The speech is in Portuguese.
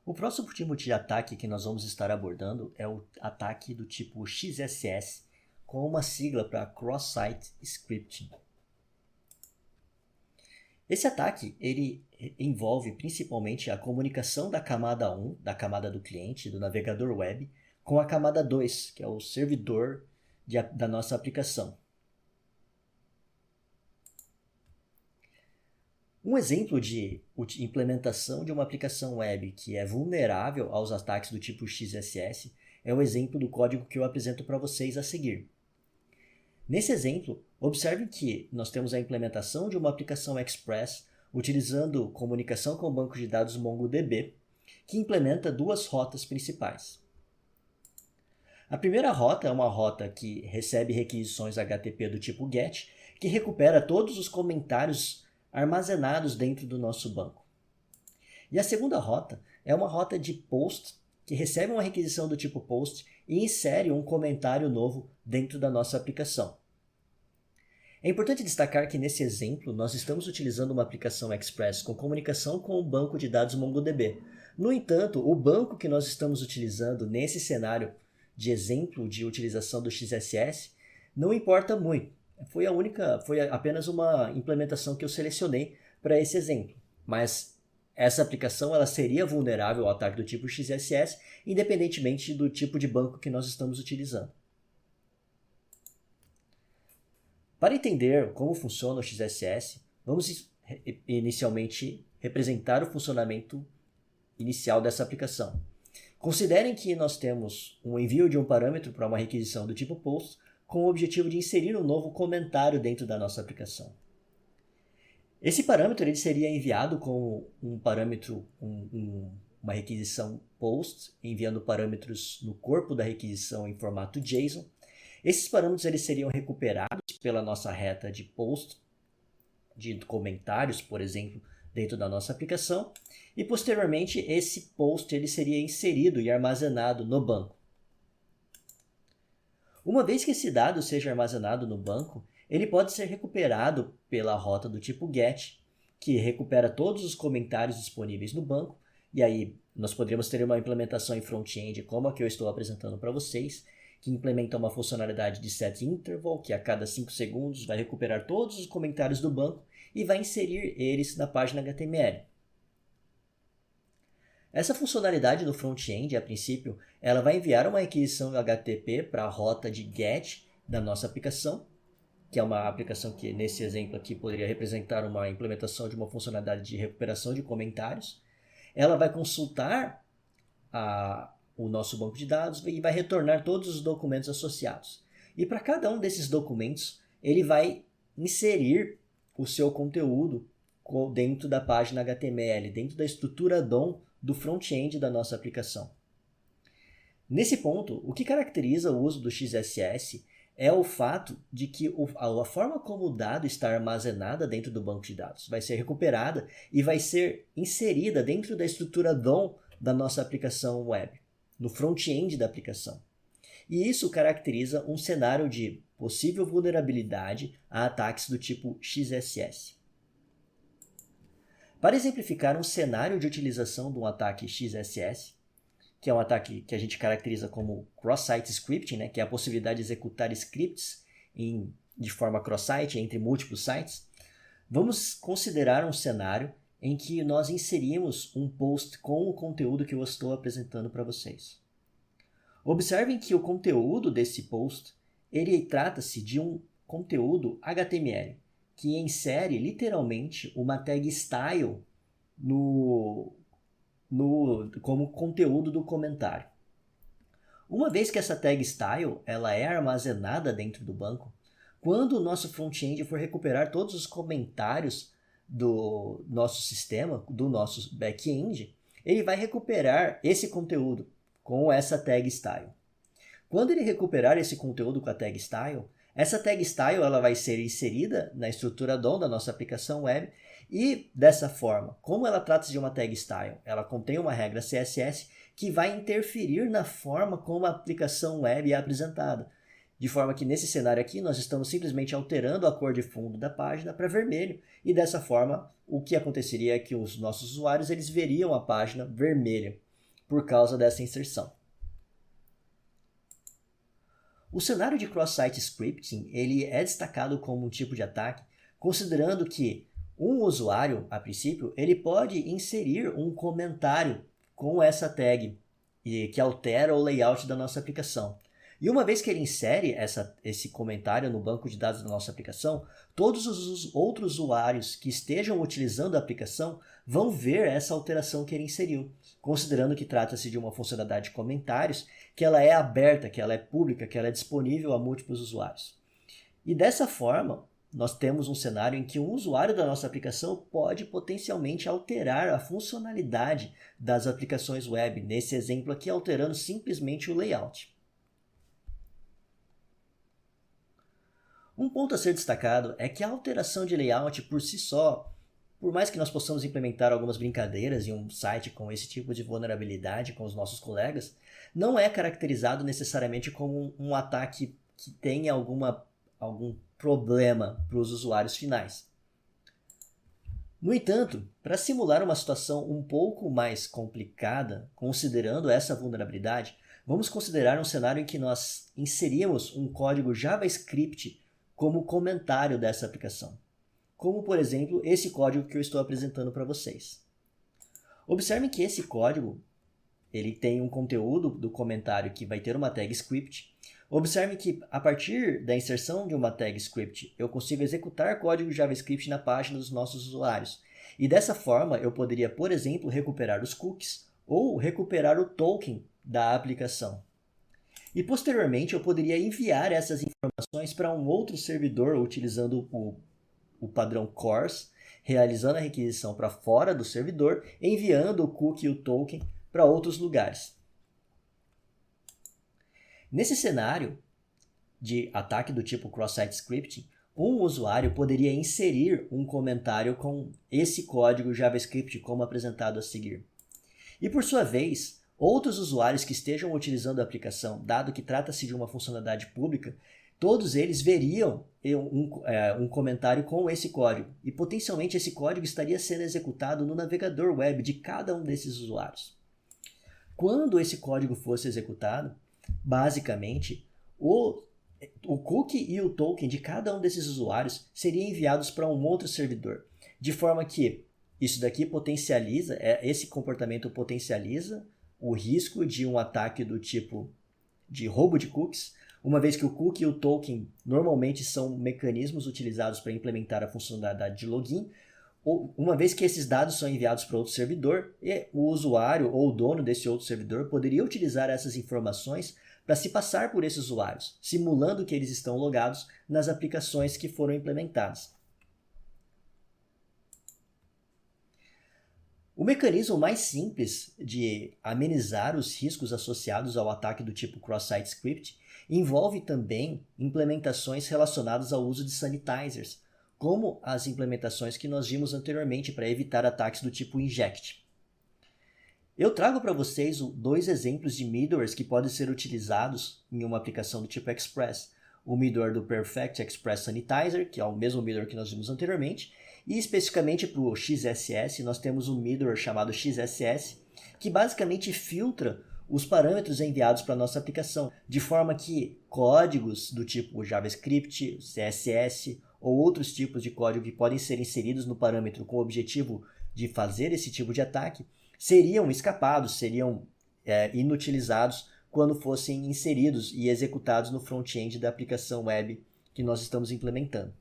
O próximo tipo de ataque que nós vamos estar abordando é o ataque do tipo XSS, com uma sigla para Cross-Site Scripting. Esse ataque ele envolve principalmente a comunicação da camada 1, da camada do cliente, do navegador web, com a camada 2, que é o servidor da nossa aplicação. Um exemplo de implementação de uma aplicação web que é vulnerável aos ataques do tipo XSS é o exemplo do código que eu apresento para vocês a seguir. Nesse exemplo, observe que nós temos a implementação de uma aplicação Express utilizando comunicação com o banco de dados MongoDB, que implementa duas rotas principais. A primeira rota é uma rota que recebe requisições HTTP do tipo GET, que recupera todos os comentários armazenados dentro do nosso banco. E a segunda rota é uma rota de POST, que recebe uma requisição do tipo POST e insere um comentário novo dentro da nossa aplicação. É importante destacar que nesse exemplo nós estamos utilizando uma aplicação Express com comunicação com o banco de dados MongoDB. No entanto, o banco que nós estamos utilizando nesse cenário de exemplo de utilização do XSS não importa muito. Foi apenas uma implementação que eu selecionei para esse exemplo. Mas essa aplicação ela seria vulnerável ao ataque do tipo XSS, independentemente do tipo de banco que nós estamos utilizando. Para entender como funciona o XSS, vamos inicialmente representar o funcionamento inicial dessa aplicação. Considerem que nós temos um envio de um parâmetro para uma requisição do tipo POST com o objetivo de inserir um novo comentário dentro da nossa aplicação. Esse parâmetro ele seria enviado com um parâmetro, uma requisição POST, enviando parâmetros no corpo da requisição em formato JSON. Esses parâmetros eles seriam recuperados pela nossa reta de POST, de comentários, por exemplo, dentro da nossa aplicação, e posteriormente esse POST ele seria inserido e armazenado no banco. Uma vez que esse dado seja armazenado no banco, ele pode ser recuperado pela rota do tipo GET, que recupera todos os comentários disponíveis no banco, e aí nós poderíamos ter uma implementação em front-end como a que eu estou apresentando para vocês, que implementa uma funcionalidade de setInterval, que a cada 5 segundos vai recuperar todos os comentários do banco e vai inserir eles na página HTML. Essa funcionalidade no front-end, a princípio, ela vai enviar uma requisição HTTP para a rota de GET da nossa aplicação, que é uma aplicação que, nesse exemplo aqui, poderia representar uma implementação de uma funcionalidade de recuperação de comentários. Ela vai consultar o nosso banco de dados e vai retornar todos os documentos associados. E para cada um desses documentos, ele vai inserir o seu conteúdo dentro da página HTML, dentro da estrutura DOM do front-end da nossa aplicação. Nesse ponto, o que caracteriza o uso do XSS é o fato de que a forma como o dado está armazenada dentro do banco de dados vai ser recuperada e vai ser inserida dentro da estrutura DOM da nossa aplicação web, no front-end da aplicação. E isso caracteriza um cenário de possível vulnerabilidade a ataques do tipo XSS. Para exemplificar um cenário de utilização de um ataque XSS, que é um ataque que a gente caracteriza como cross-site scripting, né, que é a possibilidade de executar scripts de forma cross-site entre múltiplos sites, vamos considerar um cenário em que nós inserimos um post com o conteúdo que eu estou apresentando para vocês. Observem que o conteúdo desse post, ele trata-se de um conteúdo HTML, que insere literalmente uma tag style como conteúdo do comentário. Uma vez que essa tag style ela é armazenada dentro do banco, quando o nosso front-end for recuperar todos os comentários do nosso sistema, do nosso back-end, ele vai recuperar esse conteúdo com essa tag style. Quando ele recuperar esse conteúdo com a tag style, essa tag style ela vai ser inserida na estrutura DOM da nossa aplicação web e, dessa forma, como ela trata-se de uma tag style, ela contém uma regra CSS que vai interferir na forma como a aplicação web é apresentada. De forma que, nesse cenário aqui, nós estamos simplesmente alterando a cor de fundo da página para vermelho e, dessa forma, o que aconteceria é que os nossos usuários eles veriam a página vermelha. por causa dessa inserção. O cenário de cross-site scripting ele é destacado como um tipo de ataque, considerando que um usuário, a princípio, ele pode inserir um comentário com essa tag que altera o layout da nossa aplicação. E uma vez que ele insere esse comentário no banco de dados da nossa aplicação, todos os outros usuários que estejam utilizando a aplicação vão ver essa alteração que ele inseriu, considerando que trata-se de uma funcionalidade de comentários, que ela é aberta, que ela é pública, que ela é disponível a múltiplos usuários. E dessa forma, nós temos um cenário em que um usuário da nossa aplicação pode potencialmente alterar a funcionalidade das aplicações web, nesse exemplo aqui alterando simplesmente o layout. Um ponto a ser destacado é que a alteração de layout por si só, por mais que nós possamos implementar algumas brincadeiras em um site com esse tipo de vulnerabilidade com os nossos colegas, não é caracterizado necessariamente como um ataque que tenha algum problema para os usuários finais. No entanto, para simular uma situação um pouco mais complicada, considerando essa vulnerabilidade, vamos considerar um cenário em que nós inserimos um código JavaScript como comentário dessa aplicação, como por exemplo esse código que eu estou apresentando para vocês. Observem que esse código ele tem um conteúdo do comentário que vai ter uma tag script. Observe que a partir da inserção de uma tag script eu consigo executar código JavaScript na página dos nossos usuários. E dessa forma eu poderia, por exemplo, recuperar os cookies ou recuperar o token da aplicação. E posteriormente eu poderia enviar essas informações para um outro servidor utilizando o padrão CORS, realizando a requisição para fora do servidor, enviando o cookie e o token para outros lugares. Nesse cenário de ataque do tipo cross-site scripting, um usuário poderia inserir um comentário com esse código JavaScript como apresentado a seguir. E por sua vez, outros usuários que estejam utilizando a aplicação, dado que trata-se de uma funcionalidade pública, todos eles veriam um comentário com esse código. E potencialmente esse código estaria sendo executado no navegador web de cada um desses usuários. Quando esse código fosse executado, basicamente, o cookie e o token de cada um desses usuários seriam enviados para um outro servidor, de forma que isso daqui potencializa, esse comportamento potencializa o risco de um ataque do tipo de roubo de cookies, uma vez que o cookie e o token normalmente são mecanismos utilizados para implementar a funcionalidade de login, uma vez que esses dados são enviados para outro servidor, e o usuário ou o dono desse outro servidor poderia utilizar essas informações para se passar por esses usuários, simulando que eles estão logados nas aplicações que foram implementadas. O mecanismo mais simples de amenizar os riscos associados ao ataque do tipo cross-site script envolve também implementações relacionadas ao uso de sanitizers, como as implementações que nós vimos anteriormente para evitar ataques do tipo inject. Eu trago para vocês dois exemplos de middlewares que podem ser utilizados em uma aplicação do tipo Express. O middleware do Perfect Express Sanitizer, que é o mesmo middleware que nós vimos anteriormente, e especificamente para o XSS, nós temos um middleware chamado XSS, que basicamente filtra os parâmetros enviados para a nossa aplicação, de forma que códigos do tipo JavaScript, CSS ou outros tipos de código que podem ser inseridos no parâmetro com o objetivo de fazer esse tipo de ataque, seriam escapados, seriam inutilizados quando fossem inseridos e executados no front-end da aplicação web que nós estamos implementando.